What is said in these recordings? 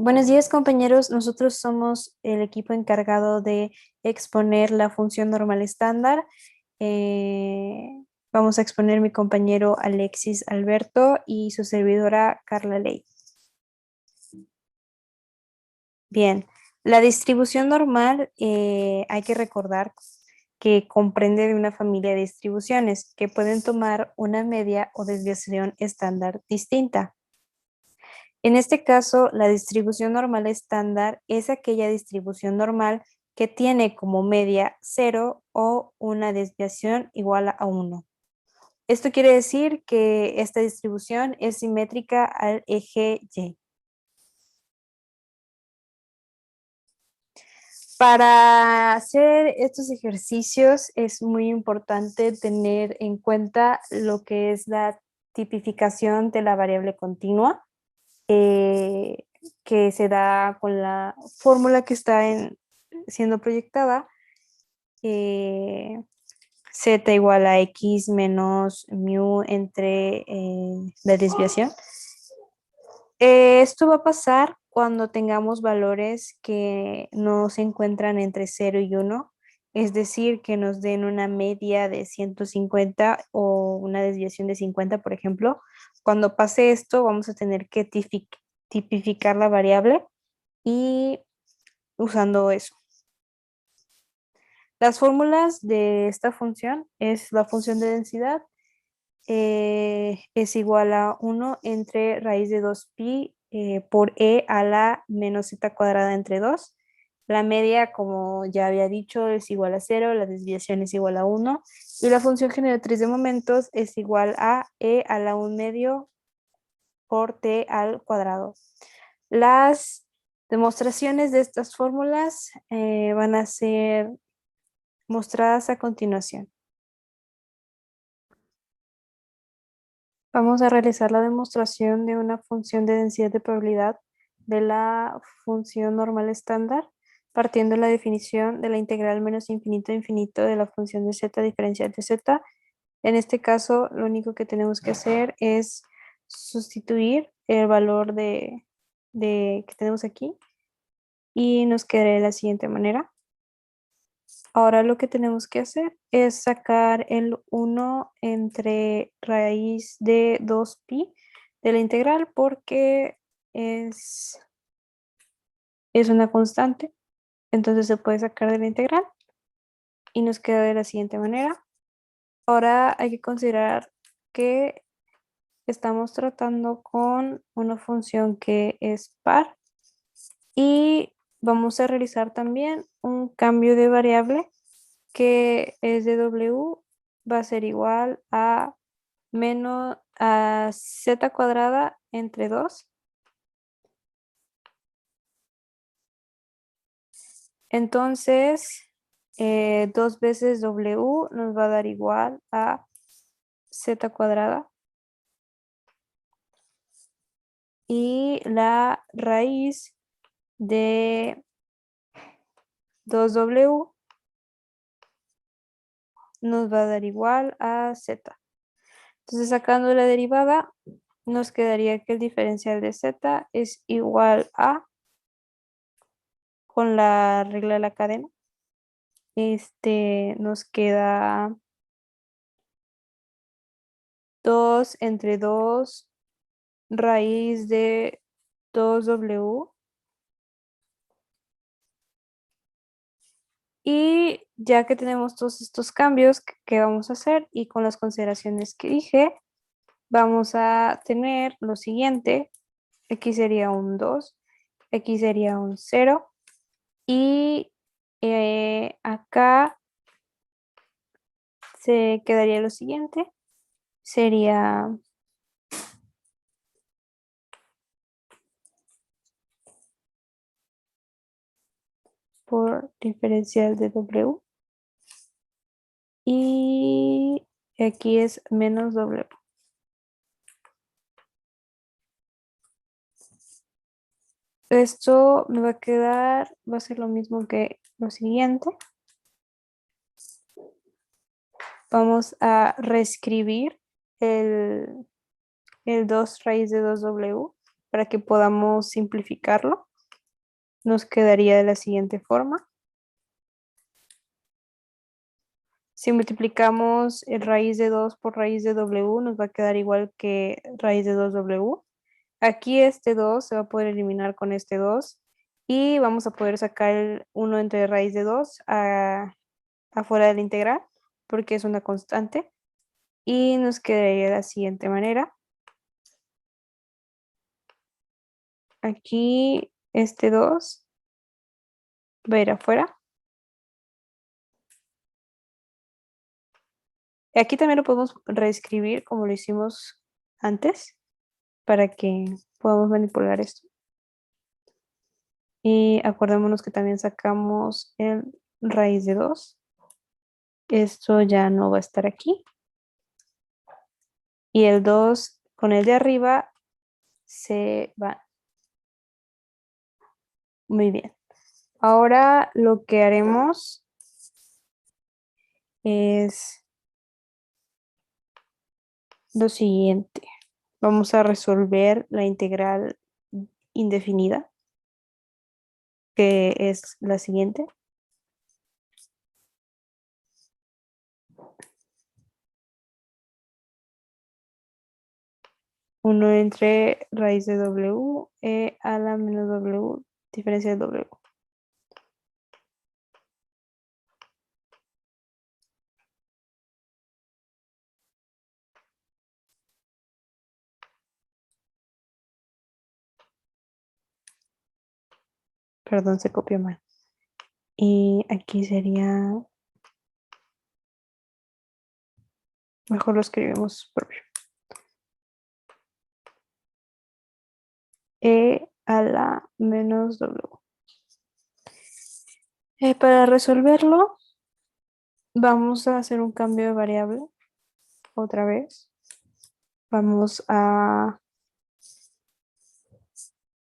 Buenos días, compañeros. Nosotros somos el equipo encargado de exponer la función normal estándar. Vamos a exponer mi compañero Alexis Alberto y su servidora Carla Ley. Bien, la distribución normal hay que recordar que comprende de una familia de distribuciones que pueden tomar una media o desviación estándar distinta. En este caso, la distribución normal estándar es aquella distribución normal que tiene como media 0 o una desviación igual a 1. Esto quiere decir que esta distribución es simétrica al eje Y. Para hacer estos ejercicios es muy importante tener en cuenta lo que es la tipificación de la variable continua. Que se da con la fórmula que está siendo proyectada, z igual a x menos mu entre la desviación. Esto va a pasar cuando tengamos valores que no se encuentran entre 0 y 1, es decir, que nos den una media de 150 o una desviación de 50, por ejemplo. Cuando pase esto, vamos a tener que tipificar la variable y usando eso. Las fórmulas de esta función es la función de densidad, es igual a 1 entre raíz de 2pi por e a la menos z cuadrada entre 2. La media, como ya había dicho, es igual a 0, la desviación es igual a 1 y la función generatriz de momentos es igual a e a la 1 medio por t al cuadrado. Las demostraciones de estas fórmulas van a ser mostradas a continuación. Vamos a realizar la demostración de una función de densidad de probabilidad de la función normal estándar, partiendo de la definición de la integral menos infinito a infinito de la función de z diferencial de z. En este caso, lo único que tenemos que hacer es sustituir el valor que tenemos aquí y nos quedaría de la siguiente manera. Ahora lo que tenemos que hacer es sacar el 1 entre raíz de 2pi de la integral porque es, es una constante. Entonces se puede sacar de la integral y nos queda de la siguiente manera. Ahora hay que considerar que estamos tratando con una función que es par y vamos a realizar también un cambio de variable que es de w, va a ser igual a menos a z cuadrada entre 2. Entonces, 2 veces w nos va a dar igual a z cuadrada. Y la raíz de 2w nos va a dar igual a z. Entonces, sacando la derivada, nos quedaría que el diferencial de z es igual a, con la regla de la cadena, nos queda 2 entre 2 raíz de 2w. Y ya que tenemos todos estos cambios que vamos a hacer y con las consideraciones que dije, vamos a tener lo siguiente. Aquí sería un 2, aquí sería un 0 y acá se quedaría lo siguiente. Sería por diferencial de w y aquí es menos w. Esto me va a quedar, va a ser lo mismo que lo siguiente. Vamos a reescribir el 2 raíz de 2w para que podamos simplificarlo. nos quedaría de la siguiente forma. Si multiplicamos el raíz de 2 por raíz de w, nos va a quedar igual que raíz de 2w. Aquí este 2 se va a poder eliminar con este 2 y vamos a poder sacar el 1 entre raíz de 2 afuera de la integral porque es una constante y nos quedaría de la siguiente manera. Aquí este 2 va a ir afuera. Aquí también lo podemos reescribir como lo hicimos antes para que podamos manipular esto. Y acordémonos que también sacamos el raíz de 2. Esto ya no va a estar aquí. Y el 2 con el de arriba se va. Muy bien. Ahora lo que haremos es lo siguiente. Vamos a resolver la integral indefinida, que es la siguiente. Uno entre raíz de w a la menos w diferencia de w. Perdón, se copió mal. Y aquí sería, mejor lo escribimos propio. A la menos w. Para resolverlo, vamos a hacer un cambio de variable otra vez. Vamos a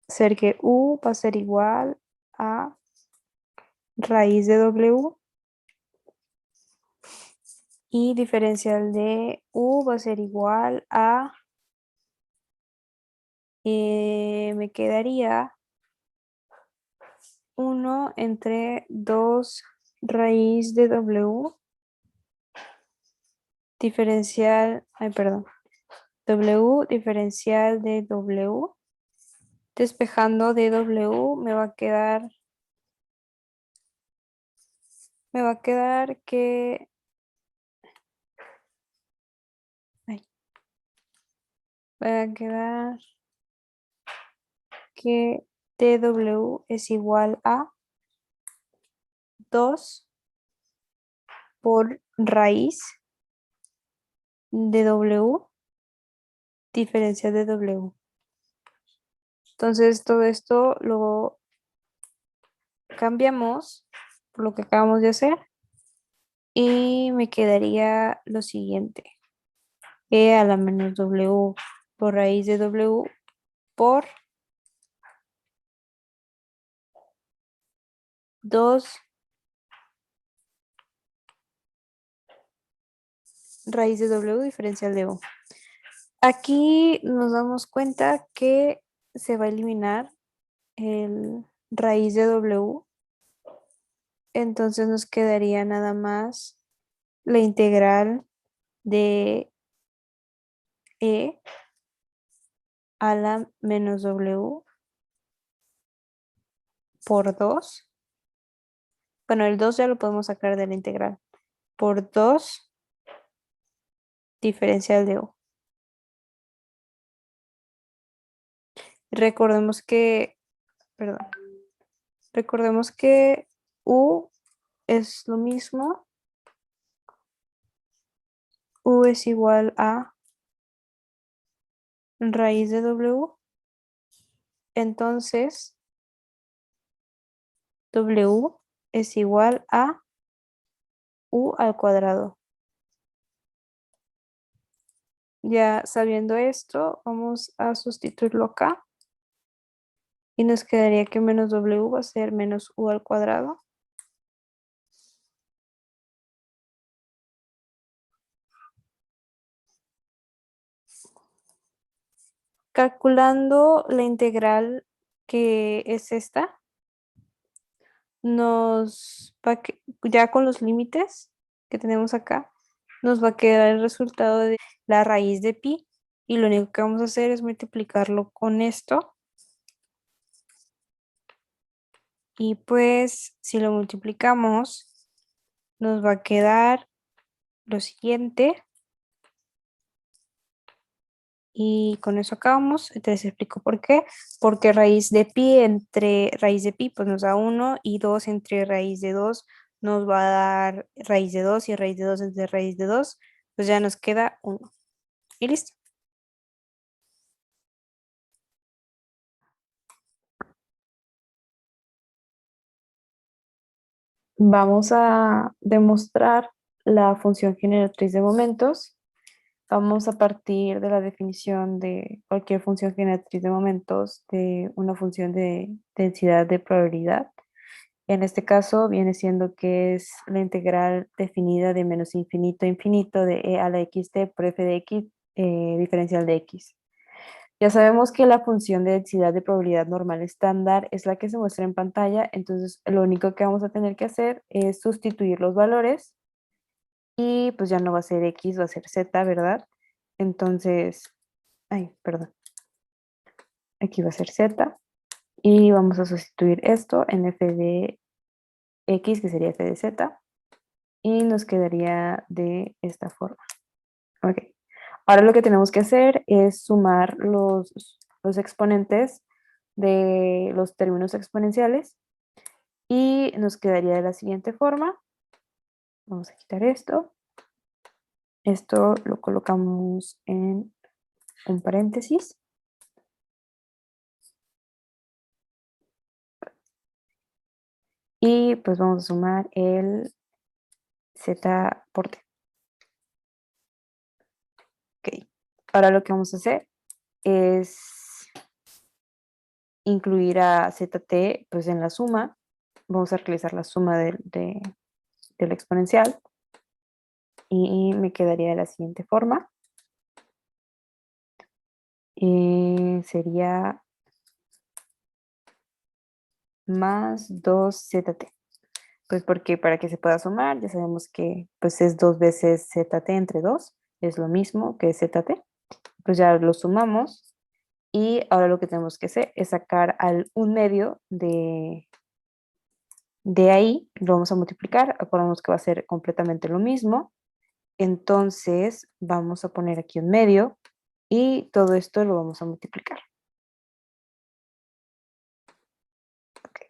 hacer que u va a ser igual a raíz de w y diferencial de u va a ser igual a, me quedaría 1 entre 2 raíz de w diferencial, ay, perdón, w diferencial de w. Despejando de w me va a quedar que, ay, va a quedar que dw es igual a 2 por raíz de w diferencial de w. Entonces todo esto lo cambiamos por lo que acabamos de hacer y me quedaría lo siguiente. E a la menos w por raíz de w por 2 raíz de w diferencial de u. Aquí nos damos cuenta que se va a eliminar el raíz de w, entonces nos quedaría nada más la integral de e a la menos w por 2. Bueno, el 2 ya lo podemos sacar de la integral. Por 2 diferencial de u. Recordemos que, perdón, recordemos que u es lo mismo. U es igual a raíz de w. Entonces, w es igual a u al cuadrado. Ya sabiendo esto, vamos a sustituirlo acá. Y nos quedaría que menos w va a ser menos u al cuadrado. Calculando la integral que es esta, ya con los límites que tenemos acá, nos va a quedar el resultado de la raíz de pi y lo único que vamos a hacer es multiplicarlo con esto y pues si lo multiplicamos nos va a quedar lo siguiente y con eso acabamos. Entonces explico por qué. Porque raíz de pi entre raíz de pi pues nos da 1 y 2 entre raíz de 2 nos va a dar raíz de 2 y raíz de 2 entre raíz de 2 pues ya nos queda 1. Y listo. Vamos a demostrar la función generatriz de momentos. Vamos a partir de la definición de cualquier función generatriz de momentos de una función de densidad de probabilidad. En este caso viene siendo que es la integral definida de menos infinito a infinito de e a la xt por f de x diferencial de x. Ya sabemos que la función de densidad de probabilidad normal estándar es la que se muestra en pantalla, entonces lo único que vamos a tener que hacer es sustituir los valores y pues ya no va a ser x, va a ser z, ¿verdad? Entonces, ay, perdón, aquí va a ser z y vamos a sustituir esto en f de x, que sería f de z, y nos quedaría de esta forma. Ok. Ahora lo que tenemos que hacer es sumar los exponentes de los términos exponenciales y nos quedaría de la siguiente forma. Vamos a quitar esto. Esto lo colocamos en un paréntesis. Y pues vamos a sumar el z por t. Ok. Ahora lo que vamos a hacer es incluir a zt pues en la suma. Vamos a realizar la suma del exponencial y me quedaría de la siguiente forma. Sería más 2zt. Pues porque para que se pueda sumar, ya sabemos que pues es 2 veces zt entre 2, es lo mismo que zt. Pues ya lo sumamos y ahora lo que tenemos que hacer es sacar al 1/2 de ahí, lo vamos a multiplicar, acordamos que va a ser completamente lo mismo. Entonces vamos a poner aquí 1/2 y todo esto lo vamos a multiplicar. Okay.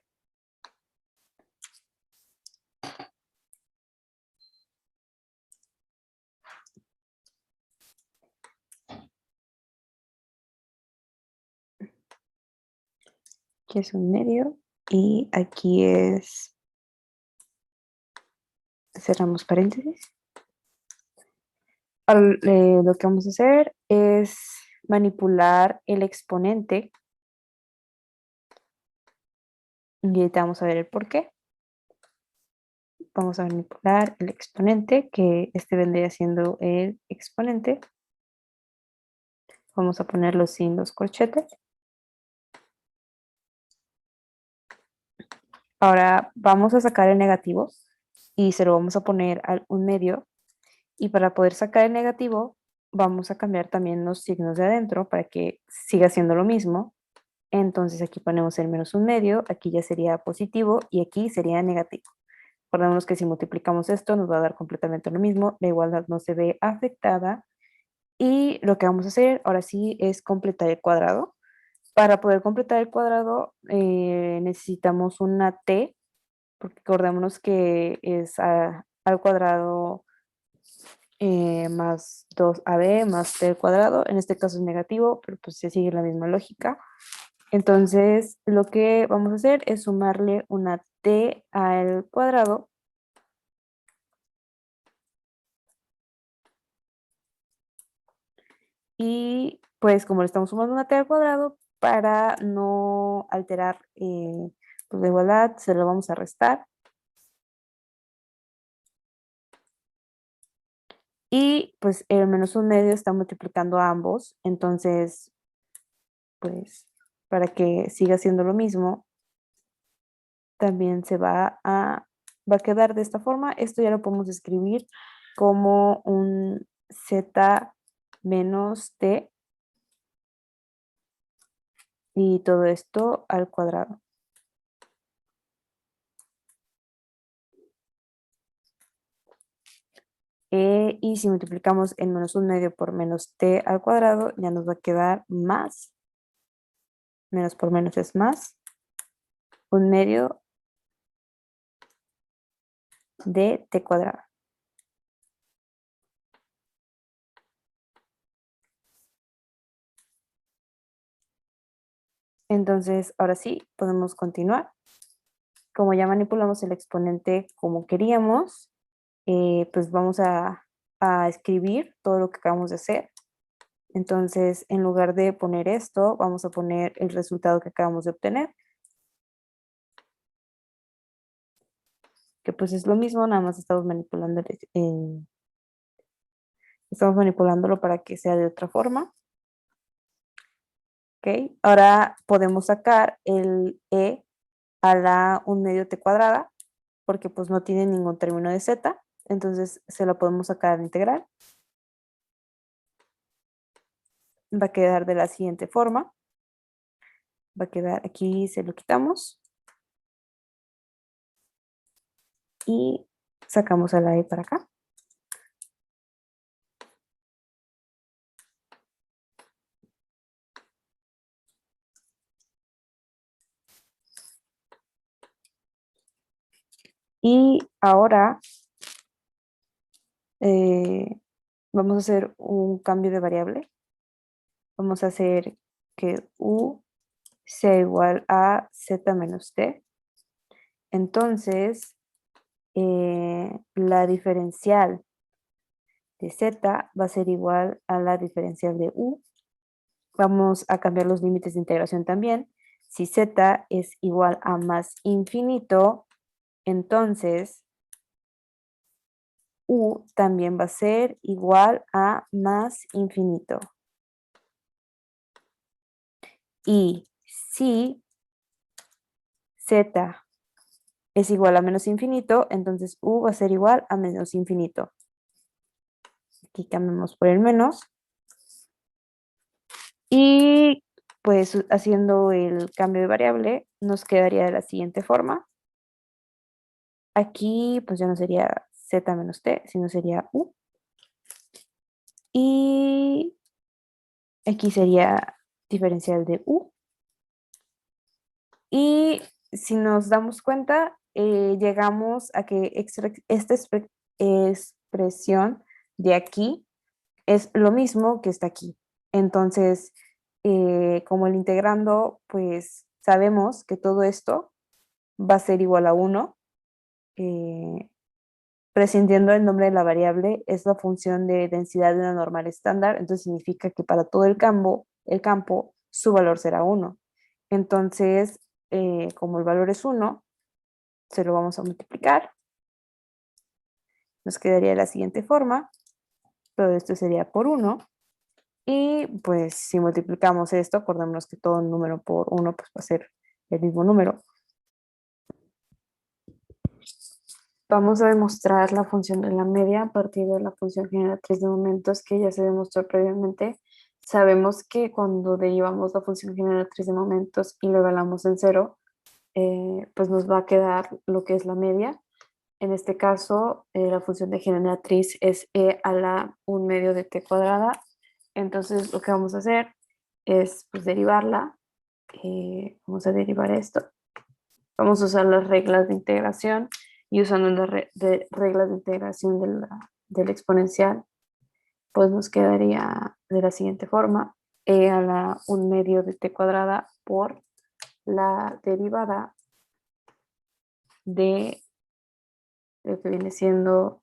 Aquí es 1/2 y aquí es, cerramos paréntesis. Lo que vamos a hacer es manipular el exponente y ahorita vamos a ver el por qué. Vamos a manipular el exponente, que este vendría siendo el exponente. Vamos a ponerlo sin los corchetes. Ahora vamos a sacar el negativo y se lo vamos a poner al 1/2. Y para poder sacar el negativo, vamos a cambiar también los signos de adentro para que siga siendo lo mismo. Entonces aquí ponemos el -1/2, aquí ya sería positivo y aquí sería negativo. Acordémonos que si multiplicamos esto nos va a dar completamente lo mismo, la igualdad no se ve afectada y lo que vamos a hacer ahora sí es completar el cuadrado. Para poder completar el cuadrado necesitamos una t, porque acordémonos que es al cuadrado más 2ab más t al cuadrado. En este caso es negativo, pero pues se sigue la misma lógica. Entonces lo que vamos a hacer es sumarle una t al cuadrado y pues como le estamos sumando una t al cuadrado, para no alterar pues, la igualdad, se lo vamos a restar. Y pues el -1/2 está multiplicando a ambos, entonces pues para que siga siendo lo mismo, también va a quedar de esta forma. Esto ya lo podemos escribir como un z menos t y todo esto al cuadrado. Y si multiplicamos el menos un medio por menos t al cuadrado, ya nos va a quedar más. Menos por menos es más. Un medio de t cuadrado. Entonces, ahora sí, podemos continuar. Como ya manipulamos el exponente como queríamos, pues vamos a escribir todo lo que acabamos de hacer. Entonces, en lugar de poner esto, vamos a poner el resultado que acabamos de obtener. Que pues es lo mismo, nada más estamos estamos manipulándolo para que sea de otra forma. ¿Ok? Ahora podemos sacar el e a la 1 medio t cuadrada, porque pues no tiene ningún término de z, entonces se lo podemos sacar a la integral. Va a quedar de la siguiente forma. Va a quedar aquí, se lo quitamos. Y sacamos a la e para acá. Y ahora vamos a hacer un cambio de variable. Vamos a hacer que u sea igual a z menos t. Entonces, la diferencial de z va a ser igual a la diferencial de u. Vamos a cambiar los límites de integración también. Si z es igual a más infinito, entonces u también va a ser igual a más infinito. Y si z es igual a menos infinito, entonces u va a ser igual a menos infinito. Aquí cambiamos por el menos. Y pues haciendo el cambio de variable, nos quedaría de la siguiente forma. Aquí pues ya no sería z menos t, sino sería u. Y aquí sería diferencial de u. Y si nos damos cuenta, llegamos a que esta expresión de aquí es lo mismo que está aquí. Entonces, como el integrando, pues sabemos que todo esto va a ser igual a 1. Prescindiendo el nombre de la variable, es la función de densidad de una normal estándar, entonces significa que para todo el campo su valor será 1. Entonces, como el valor es 1, se lo vamos a multiplicar. Nos quedaría de la siguiente forma. Todo esto sería por 1. Y pues si multiplicamos esto, acordémonos que todo número por 1 pues, va a ser el mismo número. Vamos a demostrar la función de la media a partir de la función generatriz de momentos que ya se demostró previamente. Sabemos que cuando derivamos la función generatriz de momentos y lo evaluamos en cero, pues nos va a quedar lo que es la media. En este caso, la función de generatriz es e a la 1 medio de t cuadrada. Entonces lo que vamos a hacer es pues, derivarla. Vamos a derivar esto. Vamos a usar las reglas de integración y usando las reglas de integración del exponencial, pues nos quedaría de la siguiente forma, e a la 1 medio de t cuadrada por la derivada de lo que viene siendo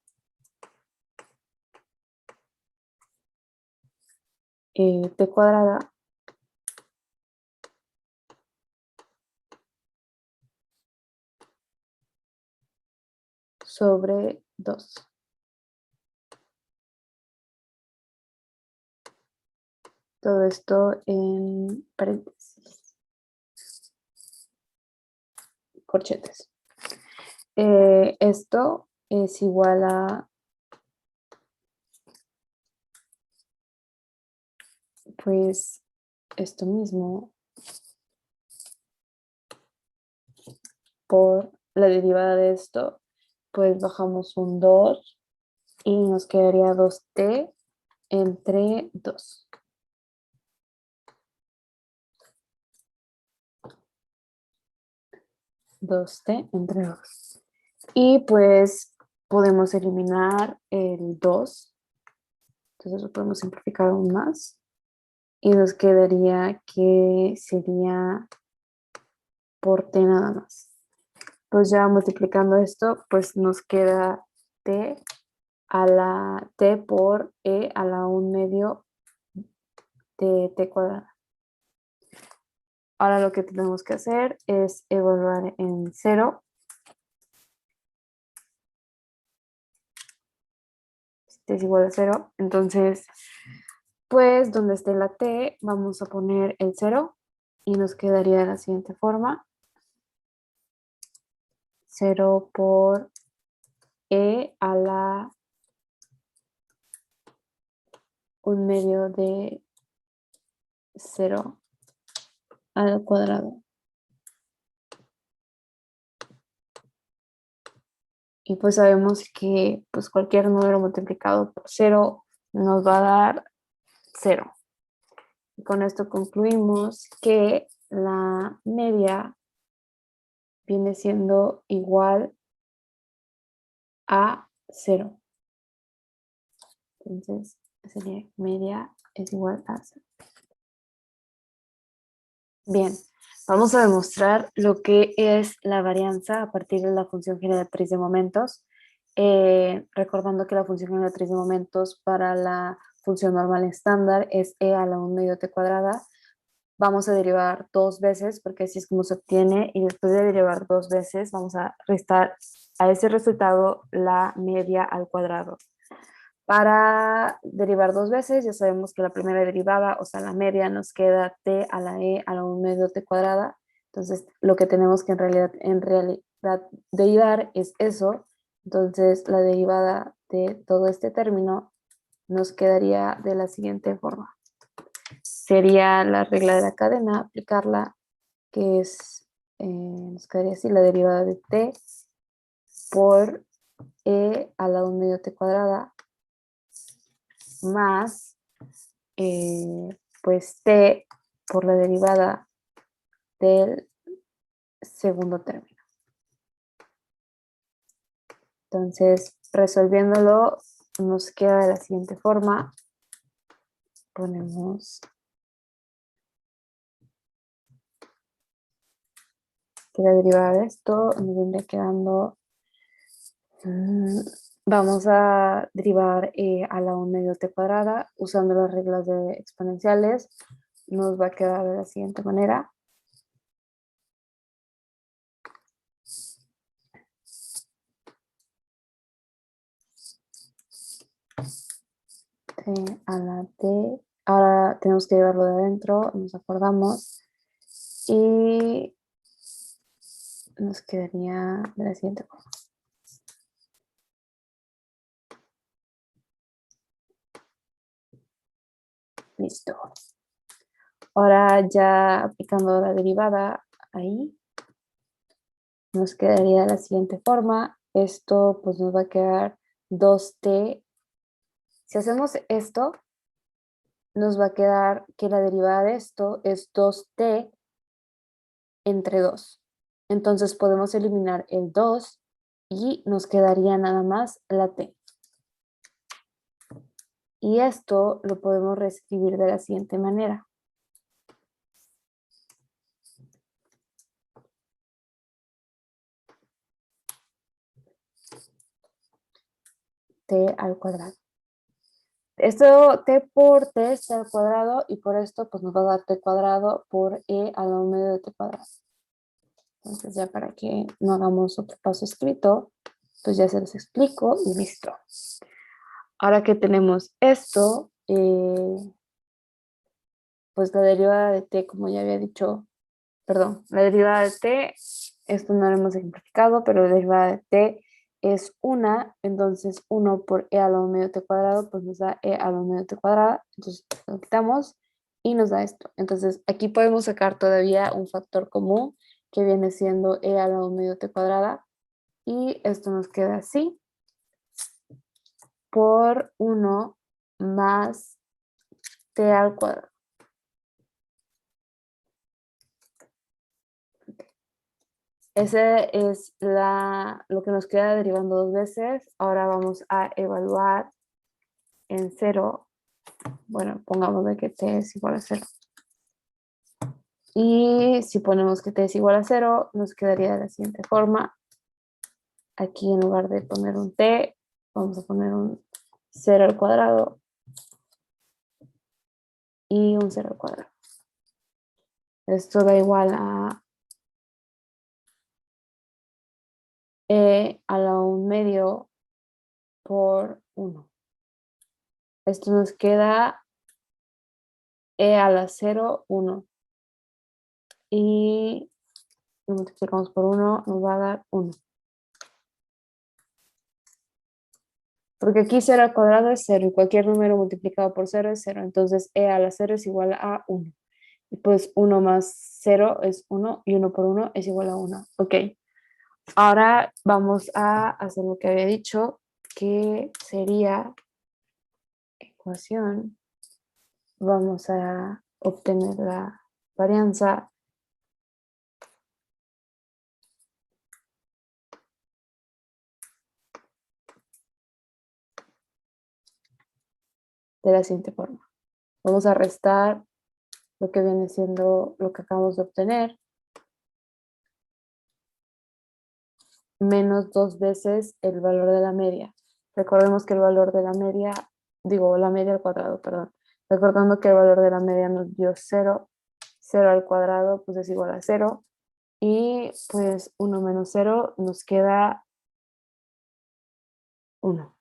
t cuadrada sobre 2. Todo esto en paréntesis. corchetes. Esto es igual a, pues, esto mismo por la derivada de esto, pues bajamos un 2 y nos quedaría 2t entre 2. Dos t entre 2. Y pues podemos eliminar el 2. Entonces lo podemos simplificar aún más. Y nos quedaría que sería por t nada más. Pues ya multiplicando esto, pues nos queda t a la t por e a la 1/2 de t cuadrada. Ahora lo que tenemos que hacer es evaluar en 0. T es igual a 0. Entonces, pues donde esté la t, vamos a poner el 0 y nos quedaría de la siguiente forma. 0 por e a la 1/2 de 0 al cuadrado. Y pues sabemos que pues cualquier número multiplicado por 0 nos va a dar 0. Y con esto concluimos que la media viene siendo igual a 0. Entonces sería media es igual a 0. Bien, vamos a demostrar lo que es la varianza a partir de la función generatriz de momentos. Recordando que la función generatriz de momentos para la función normal estándar es e a la 1/2 t cuadrada. Vamos a derivar 2 veces porque así es como se obtiene, y después de derivar 2 veces vamos a restar a ese resultado la media al cuadrado. Para derivar 2 veces ya sabemos que la primera derivada, o sea la media, nos queda t a la e a la 1/2 t cuadrada. Entonces lo que tenemos que en realidad derivar es eso. Entonces la derivada de todo este término nos quedaría de la siguiente forma. Sería la regla de la cadena, aplicarla, que es, nos quedaría así, la derivada de t por e a la 1/2 t cuadrada más pues t por la derivada del segundo término. Entonces, resolviéndolo, nos queda de la siguiente forma. Ponemos que la derivada de esto nos vendría quedando, vamos a derivar a la 1/2 t cuadrada usando las reglas de exponenciales. Nos va a quedar de la siguiente manera. T a la t. Ahora tenemos que llevarlo de adentro, nos acordamos. Y nos quedaría de la siguiente forma. Listo. Ahora ya aplicando la derivada ahí, nos quedaría de la siguiente forma. Esto pues nos va a quedar 2t. Si hacemos esto, nos va a quedar que la derivada de esto es 2t entre 2. Entonces podemos eliminar el 2 y nos quedaría nada más la t. Y esto lo podemos reescribir de la siguiente manera. T al cuadrado. Esto t por t está al cuadrado y por esto pues nos va a dar t cuadrado por e a la 1/2 de t cuadrado. Entonces ya para que no hagamos otro paso escrito, pues ya se los explico y listo. Ahora que tenemos esto, pues la derivada de t, como ya había dicho, perdón, la derivada de t, esto no lo hemos ejemplificado, pero la derivada de t es 1, entonces 1 por e a la medio t cuadrado, pues nos da e a la medio t cuadrada, entonces lo quitamos y nos da esto. Entonces aquí podemos sacar todavía un factor común que viene siendo e a la medio t cuadrada, y esto nos queda así, por 1 más t al cuadrado. Ese es lo que nos queda derivando dos veces. Ahora vamos a evaluar en 0. Bueno, pongamos de que t es igual a 0. Y si ponemos que t es igual a 0, nos quedaría de la siguiente forma. Aquí en lugar de poner un t, vamos a poner un 0 al cuadrado y un 0 al cuadrado. Esto da igual a e a la 1 medio por 1. Esto nos queda e a la 0, 1. Y lo multiplicamos por 1, nos va a dar 1. Porque aquí 0 al cuadrado es 0 y cualquier número multiplicado por 0 es 0. Entonces e a la 0 es igual a 1. Y pues 1 más 0 es 1 y 1 por 1 es igual a 1. Ok. Ahora vamos a hacer lo que había dicho, que sería ecuación. Vamos a obtener la varianza de la siguiente forma. Vamos a restar lo que viene siendo lo que acabamos de obtener, menos 2 veces el valor de la media. Recordemos que el valor de la media, la media al cuadrado, perdón. Recordando que el valor de la media nos dio 0, 0 al cuadrado pues es igual a 0. Y pues 1 menos 0 nos queda 1.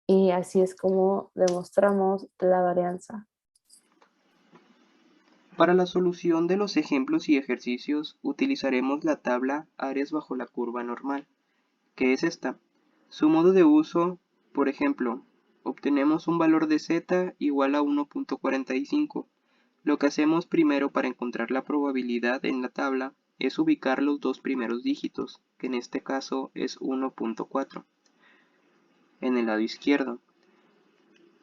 Y así es como demostramos la varianza. Para la solución de los ejemplos y ejercicios utilizaremos la tabla áreas bajo la curva normal, que es esta. Su modo de uso, por ejemplo, obtenemos un valor de z igual a 1.45. Lo que hacemos primero para encontrar la probabilidad en la tabla es ubicar los dos primeros dígitos, que en este caso es 1.4, en el lado izquierdo,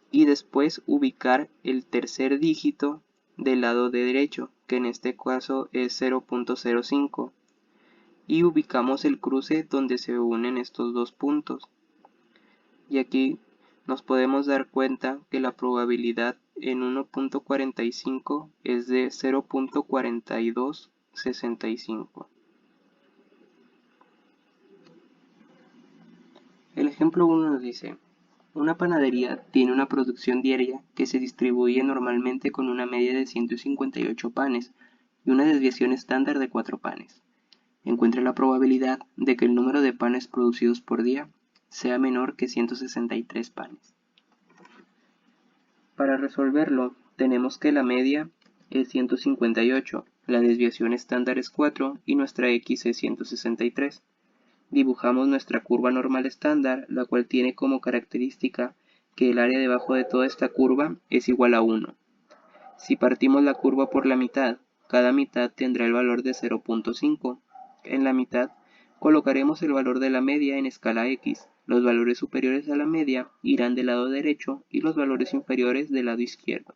y después ubicar el tercer dígito del lado derecho, que en este caso es 0.05, y ubicamos el cruce donde se unen estos dos puntos. Y aquí nos podemos dar cuenta que la probabilidad en 1.45 es de 0.4265. El ejemplo 1 nos dice: una panadería tiene una producción diaria que se distribuye normalmente con una media de 158 panes y una desviación estándar de 4 panes. Encuentre la probabilidad de que el número de panes producidos por día sea menor que 163 panes. Para resolverlo, tenemos que la media es 158, la desviación estándar es 4 y nuestra x es 163. Dibujamos nuestra curva normal estándar, la cual tiene como característica que el área debajo de toda esta curva es igual a 1. Si partimos la curva por la mitad, cada mitad tendrá el valor de 0.5. En la mitad colocaremos el valor de la media en escala x. Los valores superiores a la media irán del lado derecho y los valores inferiores del lado izquierdo.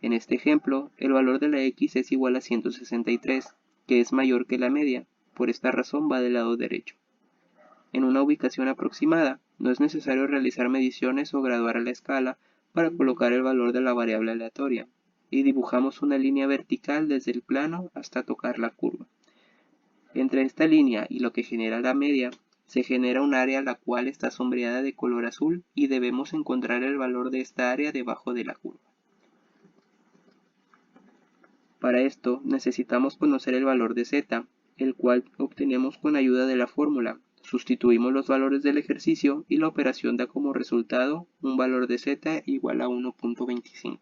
En este ejemplo, el valor de la x es igual a 163, que es mayor que la media. Por esta razón va del lado derecho. En una ubicación aproximada, no es necesario realizar mediciones o graduar a la escala para colocar el valor de la variable aleatoria, y dibujamos una línea vertical desde el plano hasta tocar la curva. Entre esta línea y lo que genera la media, se genera un área la cual está sombreada de color azul y debemos encontrar el valor de esta área debajo de la curva. Para esto necesitamos conocer el valor de z, el cual obtenemos con ayuda de la fórmula. Sustituimos los valores del ejercicio y la operación da como resultado un valor de z igual a 1.25.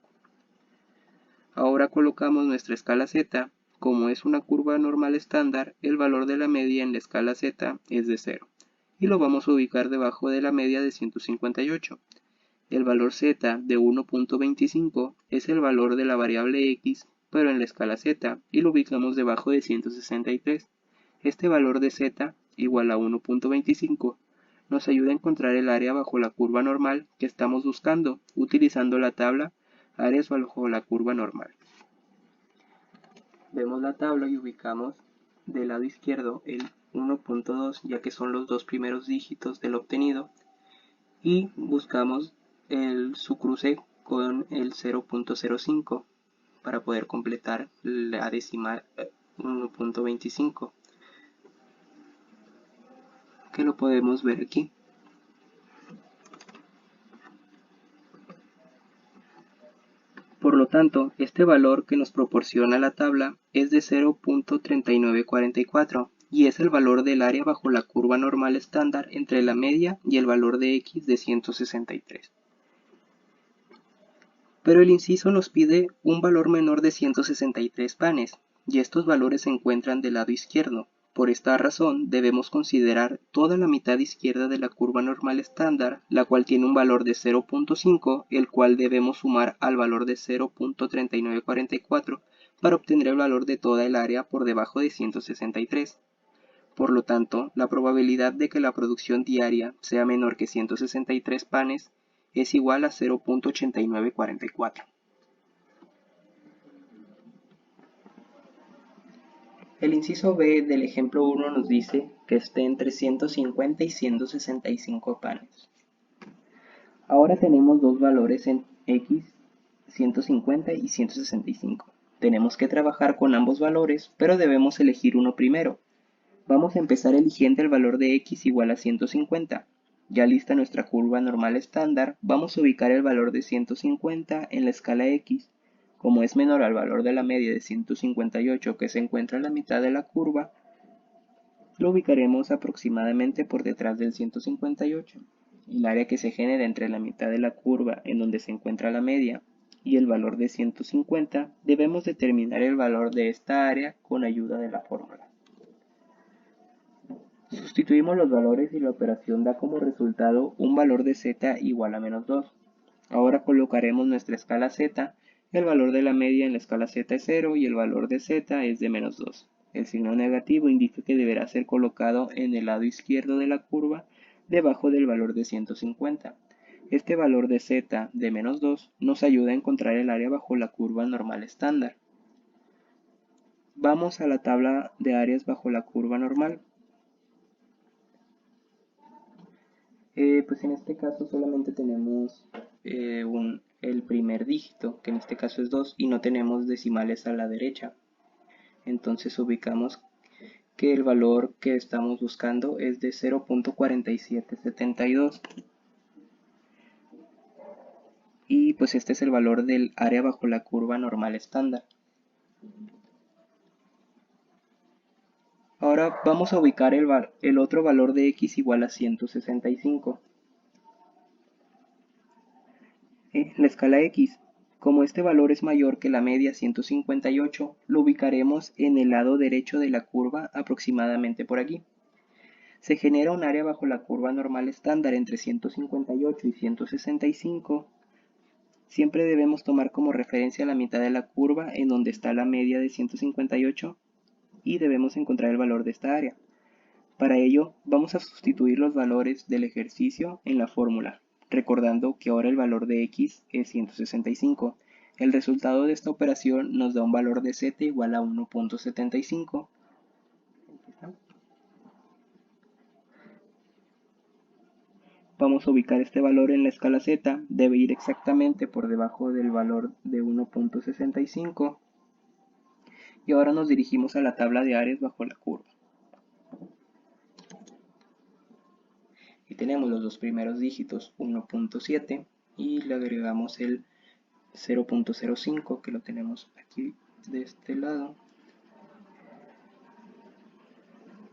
Ahora colocamos nuestra escala z como es una curva normal estándar, el valor de la media en la escala z es de 0, y lo vamos a ubicar debajo de la media de 158. El valor z de 1.25 es el valor de la variable x, pero en la escala z, y lo ubicamos debajo de 163. Este valor de z, igual a 1.25, nos ayuda a encontrar el área bajo la curva normal que estamos buscando, utilizando la tabla áreas bajo la curva normal. Vemos la tabla y ubicamos del lado izquierdo el 1.2, ya que son los dos primeros dígitos del obtenido, y buscamos su cruce con el 0.05 para poder completar la decimal 1.25, que lo podemos ver aquí. Por lo tanto, este valor que nos proporciona la tabla es de 0.3944 y es el valor del área bajo la curva normal estándar entre la media y el valor de x de 163. Pero el inciso nos pide un valor menor de 163 panes, y estos valores se encuentran del lado izquierdo. Por esta razón, debemos considerar toda la mitad izquierda de la curva normal estándar, la cual tiene un valor de 0.5, el cual debemos sumar al valor de 0.3944 para obtener el valor de toda el área por debajo de 163. Por lo tanto, la probabilidad de que la producción diaria sea menor que 163 panes es igual a 0.8944. El inciso B del ejemplo 1 nos dice que esté entre 150 y 165 panes. Ahora tenemos dos valores en x, 150 y 165. Tenemos que trabajar con ambos valores, pero debemos elegir uno primero. Vamos a empezar eligiendo el valor de x igual a 150. Ya lista nuestra curva normal estándar, vamos a ubicar el valor de 150 en la escala x. Como es menor al valor de la media de 158 que se encuentra en la mitad de la curva, lo ubicaremos aproximadamente por detrás del 158. El área que se genera entre la mitad de la curva en donde se encuentra la media y el valor de 150, debemos determinar el valor de esta área con ayuda de la fórmula. Sustituimos los valores y la operación da como resultado un valor de z igual a menos 2. Ahora colocaremos nuestra escala z, el valor de la media en la escala z es 0 y el valor de z es de menos 2. El signo negativo indica que deberá ser colocado en el lado izquierdo de la curva, debajo del valor de 150. Este valor de z de menos 2 nos ayuda a encontrar el área bajo la curva normal estándar. Vamos a la tabla de áreas bajo la curva normal. Pues en este caso solamente tenemos el primer dígito, que en este caso es 2, y no tenemos decimales a la derecha. Entonces ubicamos que el valor que estamos buscando es de 0.4772. Y pues este es el valor del área bajo la curva normal estándar. Ahora vamos a ubicar el otro valor de x igual a 165. En la escala x, como este valor es mayor que la media 158, lo ubicaremos en el lado derecho de la curva aproximadamente por aquí. Se genera un área bajo la curva normal estándar entre 158 y 165. Siempre debemos tomar como referencia la mitad de la curva en donde está la media de 158 y debemos encontrar el valor de esta área. Para ello, vamos a sustituir los valores del ejercicio en la fórmula, recordando que ahora el valor de x es 165. El resultado de esta operación nos da un valor de z igual a 1.75. Vamos a ubicar este valor en la escala z, debe ir exactamente por debajo del valor de 1.65. Y ahora nos dirigimos a la tabla de áreas bajo la curva. Y tenemos los dos primeros dígitos, 1.7, y le agregamos el 0.05 que lo tenemos aquí de este lado.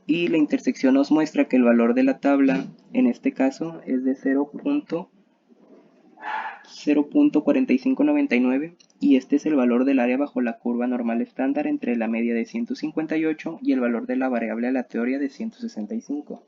Y la intersección nos muestra que el valor de la tabla, en este caso, es de 0.4599 y este es el valor del área bajo la curva normal estándar entre la media de 158 y el valor de la variable aleatoria de 165.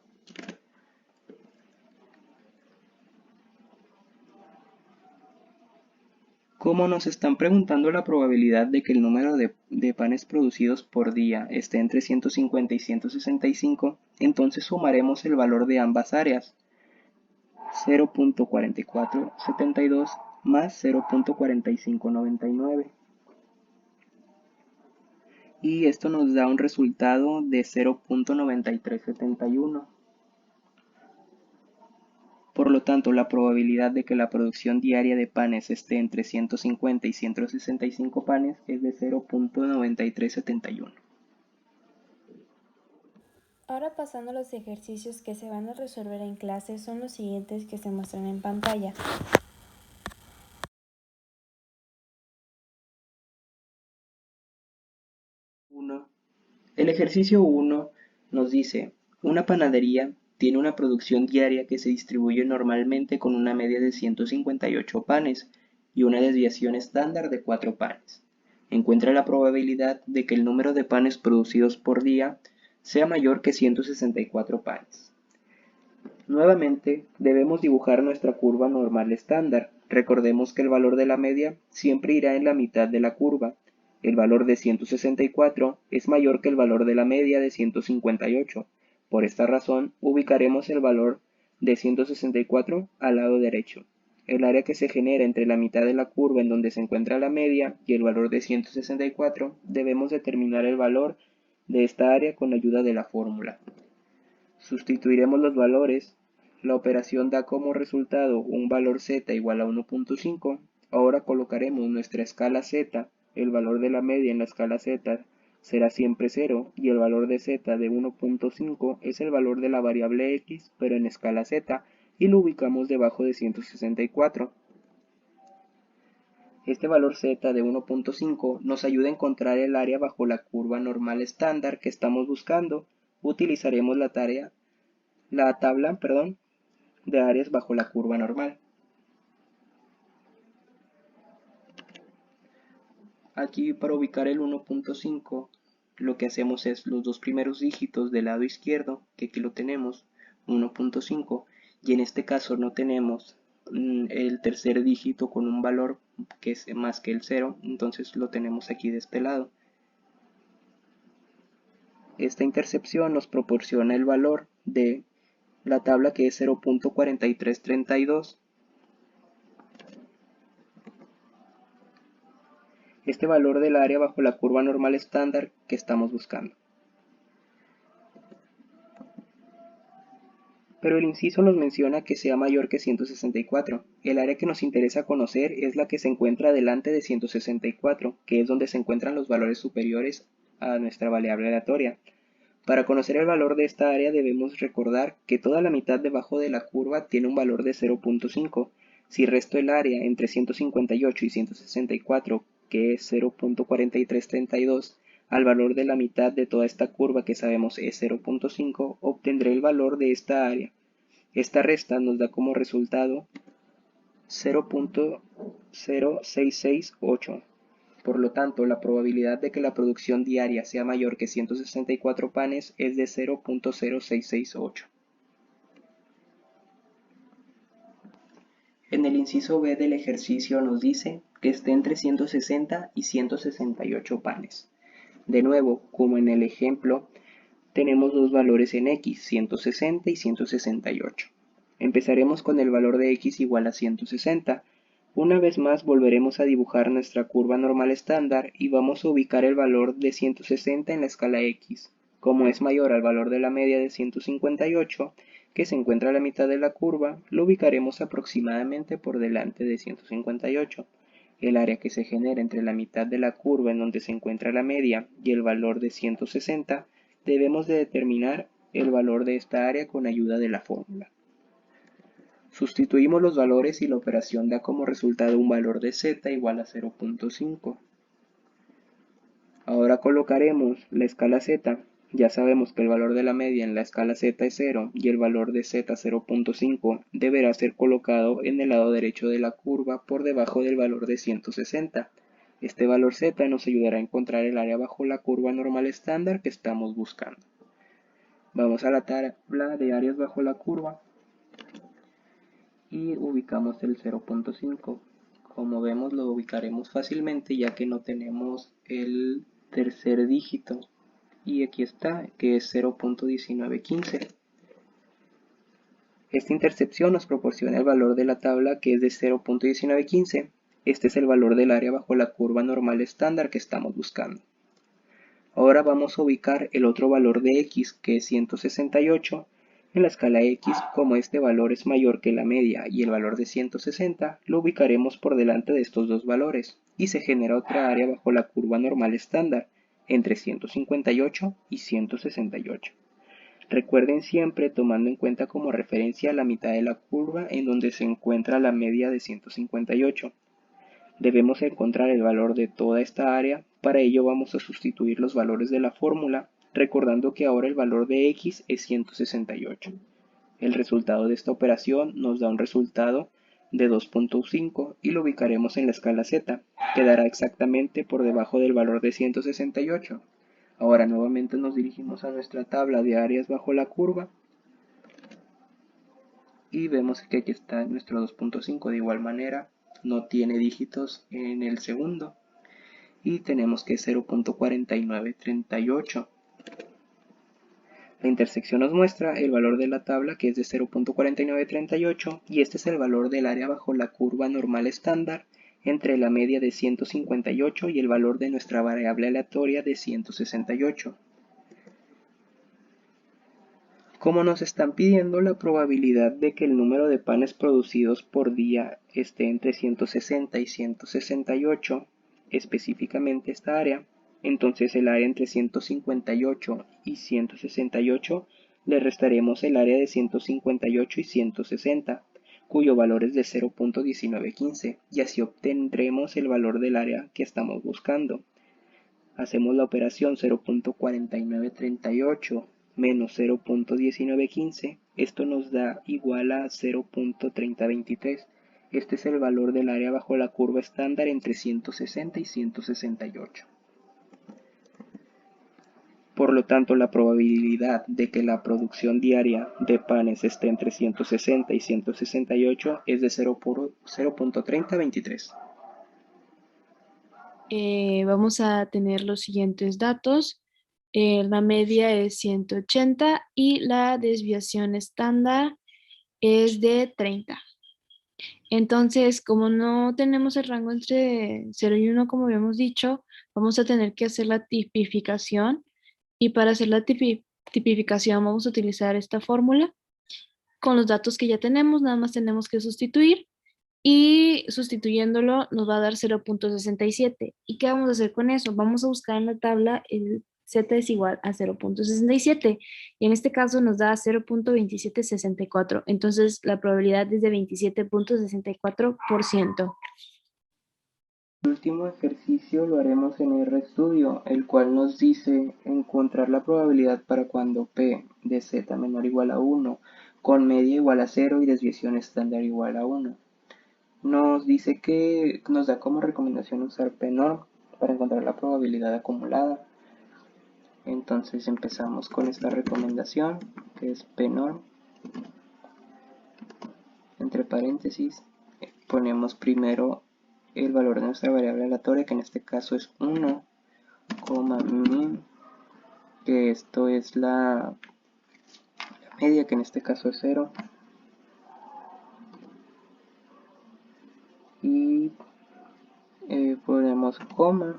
Como nos están preguntando la probabilidad de que el número de panes producidos por día esté entre 150 y 165, entonces sumaremos el valor de ambas áreas, 0.4472 más 0.4599. Y esto nos da un resultado de 0.9371. Por lo tanto, la probabilidad de que la producción diaria de panes esté entre 150 y 165 panes es de 0.9371. Ahora pasando a los ejercicios que se van a resolver en clase son los siguientes que se muestran en pantalla. El ejercicio 1 nos dice, una panadería tiene una producción diaria que se distribuye normalmente con una media de 158 panes y una desviación estándar de 4 panes. Encuentra la probabilidad de que el número de panes producidos por día sea mayor que 164 panes. Nuevamente, debemos dibujar nuestra curva normal estándar. Recordemos que el valor de la media siempre irá en la mitad de la curva. El valor de 164 es mayor que el valor de la media de 158. Por esta razón, ubicaremos el valor de 164 al lado derecho. El área que se genera entre la mitad de la curva en donde se encuentra la media y el valor de 164, debemos determinar el valor de esta área con ayuda de la fórmula. Sustituiremos los valores. La operación da como resultado un valor z igual a 1.5. Ahora colocaremos nuestra escala z. El valor de la media en la escala z será siempre 0 y el valor de z de 1.5 es el valor de la variable x pero en escala z y lo ubicamos debajo de 164. Este valor z de 1.5 nos ayuda a encontrar el área bajo la curva normal estándar que estamos buscando. Utilizaremos la tabla de áreas bajo la curva normal. Aquí para ubicar el 1.5 lo que hacemos es los dos primeros dígitos del lado izquierdo, que aquí lo tenemos, 1.5, y en este caso no tenemos el tercer dígito con un valor que es más que el 0, entonces lo tenemos aquí de este lado. Esta intercepción nos proporciona el valor de la tabla que es 0.4332. Este valor del área bajo la curva normal estándar que estamos buscando. Pero el inciso nos menciona que sea mayor que 164. El área que nos interesa conocer es la que se encuentra delante de 164, que es donde se encuentran los valores superiores a nuestra variable aleatoria. Para conocer el valor de esta área debemos recordar que toda la mitad debajo de la curva tiene un valor de 0.5. Si resto el área entre 158 y 164, que es 0.4332, al valor de la mitad de toda esta curva que sabemos es 0.5, obtendré el valor de esta área. Esta resta nos da como resultado 0.0668. Por lo tanto, la probabilidad de que la producción diaria sea mayor que 164 panes es de 0.0668. En el inciso B del ejercicio nos dice que esté entre 160 y 168 panes. De nuevo, como en el ejemplo, tenemos dos valores en x, 160 y 168. Empezaremos con el valor de x igual a 160. Una vez más volveremos a dibujar nuestra curva normal estándar y vamos a ubicar el valor de 160 en la escala x. Como es mayor al valor de la media de 158, que se encuentra a la mitad de la curva, lo ubicaremos aproximadamente por delante de 158. El área que se genera entre la mitad de la curva en donde se encuentra la media y el valor de 160, debemos de determinar el valor de esta área con ayuda de la fórmula. Sustituimos los valores y la operación da como resultado un valor de z igual a 0.5. Ahora colocaremos la escala z. Ya sabemos que el valor de la media en la escala z es 0 y el valor de z 0.5 deberá ser colocado en el lado derecho de la curva por debajo del valor de 160. Este valor z nos ayudará a encontrar el área bajo la curva normal estándar que estamos buscando. Vamos a la tabla de áreas bajo la curva y ubicamos el 0.5. Como vemos, lo ubicaremos fácilmente ya que no tenemos el tercer dígito. Y aquí está, que es 0.1915. Esta intercepción nos proporciona el valor de la tabla, que es de 0.1915. Este es el valor del área bajo la curva normal estándar que estamos buscando. Ahora vamos a ubicar el otro valor de x, que es 168. En la escala x, como este valor es mayor que la media y el valor de 160, lo ubicaremos por delante de estos dos valores, y se genera otra área bajo la curva normal estándar, entre 158 y 168. Recuerden siempre tomando en cuenta como referencia la mitad de la curva en donde se encuentra la media de 158. Debemos encontrar el valor de toda esta área, para ello vamos a sustituir los valores de la fórmula, recordando que ahora el valor de x es 168. El resultado de esta operación nos da un resultado de 2.5 y lo ubicaremos en la escala z, quedará exactamente por debajo del valor de 168. Ahora nuevamente nos dirigimos a nuestra tabla de áreas bajo la curva y vemos que aquí está nuestro 2.5. De igual manera no tiene dígitos en el segundo y tenemos que 0.4938. La intersección nos muestra el valor de la tabla, que es de 0.4938, y este es el valor del área bajo la curva normal estándar entre la media de 158 y el valor de nuestra variable aleatoria de 168. Como nos están pidiendo la probabilidad de que el número de panes producidos por día esté entre 160 y 168, específicamente esta área, entonces el área entre 158 y 168 le restaremos el área de 158 y 160, cuyo valor es de 0.1915, y así obtendremos el valor del área que estamos buscando. Hacemos la operación 0.4938 menos 0.1915, esto nos da igual a 0.3023. Este es el valor del área bajo la curva estándar entre 160 y 168. Por lo tanto, la probabilidad de que la producción diaria de panes esté entre 160 y 168 es de 0.3023. Vamos a tener los siguientes datos. La media es 180 y la desviación estándar es de 30. Entonces, como no tenemos el rango entre 0 y 1, como habíamos dicho, vamos a tener que hacer la tipificación. Y para hacer la tipificación vamos a utilizar esta fórmula. Con los datos que ya tenemos, nada más tenemos que sustituir. Y sustituyéndolo nos va a dar 0.67. ¿Y qué vamos a hacer con eso? Vamos a buscar en la tabla el z es igual a 0.67 y en este caso nos da 0.2764. Entonces la probabilidad es de 27.64%. El último ejercicio lo haremos en RStudio, el cual nos dice encontrar la probabilidad para cuando P de z menor o igual a 1, con media igual a 0 y desviación estándar igual a 1. Nos dice que nos da como recomendación usar pnorm para encontrar la probabilidad acumulada. Entonces empezamos con esta recomendación, que es pnorm. Entre paréntesis ponemos primero el valor de nuestra variable aleatoria, que en este caso es 1, min, que esto es la media, que en este caso es 0. Y ponemos coma,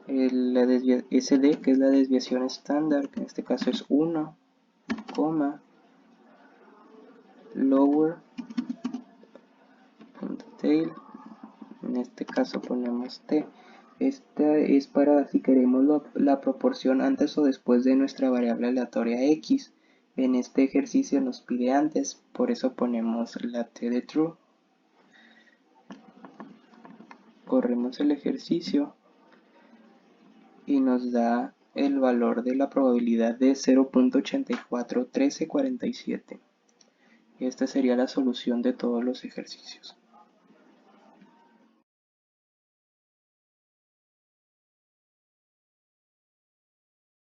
la SD, que es la desviación estándar, que en este caso es 1, coma, lower, tail, en este caso ponemos t. Esta es para si queremos la proporción antes o después de nuestra variable aleatoria x. En este ejercicio nos pide antes, por eso ponemos la t de true. Corremos el ejercicio y nos da el valor de la probabilidad de 0.841347. Esta sería la solución de todos los ejercicios.